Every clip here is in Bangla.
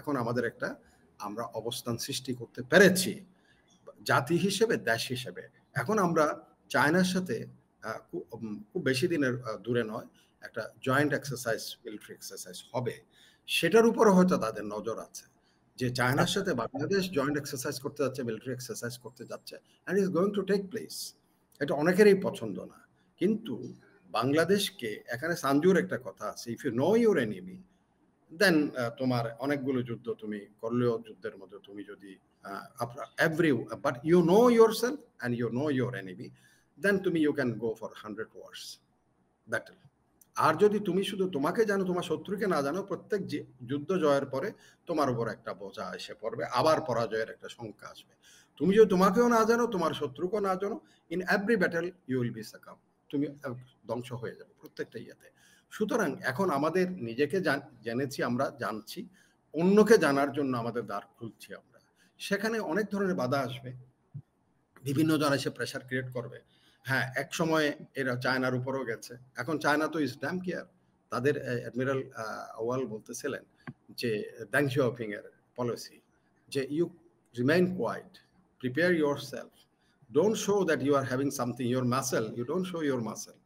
এখন আমাদের একটা আমরা অবস্থান সৃষ্টি করতে পেরেছি জাতি হিসেবে, দেশ হিসেবে। এখন আমরা চায়নার সাথে খুব বেশি দিনের দূরে নয় একটা জয়েন্ট এক্সারসাইজ, মিলিটারি এক্সারসাইজ হবে, সেটার উপরে হয়তো তাদের নজর আছে যে চায়নার সাথে বাংলাদেশ জয়েন্ট এক্সারসাইজ করতে যাচ্ছে, মিলিটারি এক্সারসাইজ করতে যাচ্ছে, and is going to take place. এটা অনেকেরই পছন্দ না, কিন্তু বাংলাদেশকে এখানে সানজুর একটা কথা আছে, if you know your enemy then তোমার অনেকগুলো যুদ্ধ তুমি করলেও যুদ্ধের মধ্যে তুমি যদি but you know yourself and you know your enemy, then তুমি you can go for 100 wars battle. আর যদি তুমি শুধু তোমাকে জানো, তোমার শত্রুকে না জানো, প্রত্যেক যুদ্ধ জয়ের পরে তোমার উপর একটা বোঝা এসে পড়বে, আবার পরাজয়ের একটা সংখ্যা আসবে। তুমি যদি তোমাকেও না জানো, তোমার শত্রুকেও না জানো, in every battle you will be succumb, তুমি ধ্বংস হয়ে যাবে প্রত্যেকটা ইয়েতে। সুতরাং এখন আমাদের নিজেকে জেনেছি, আমরা জানছি, অন্যকে জানার জন্য আমাদের দ্বার খুলছি আমরা। সেখানে অনেক ধরনের বাধা আসবে, বিভিন্ন জন এসে প্রেশার ক্রিয়েট করবে। হ্যাঁ, এক সময় এরা চায়নার উপরেও গেছে, এখন চায়না তো ইজ ড্যাম কেয়ার। তাদের অ্যাডমিরাল ওয়াল বলতেছিলেন যে ড্যাং শিয়াওপিং এর পলিসি যে you remain quiet, prepare yourself, don't show that you are having something, your muscle, you don't show your muscle.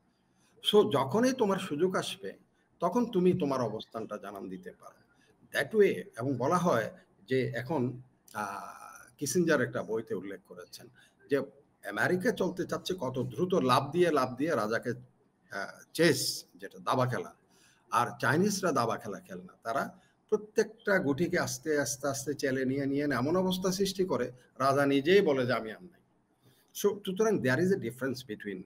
So যখনই তোমার সুযোগ আসবে তখন তুমি তোমার অবস্থানটা জানান দিতে পারো দ্যাট ওয়ে। এবং বলা হয় যে এখন কিসিঞ্জার একটা বইতে উল্লেখ করেছেন যে আমেরিকা চলতে চাচ্ছে কত দ্রুত লাভ দিয়ে রাজাকে চেস, যেটা দাবা খেলা, আর চাইনিজরা দাবা খেলা খেলে না, তারা প্রত্যেকটা গুটিকে আস্তে আস্তে আস্তে চেলে নিয়ে এমন অবস্থা সৃষ্টি করে রাজা নিজেই বলে যে আমি আর নাই। সো সুতরাং there is a difference between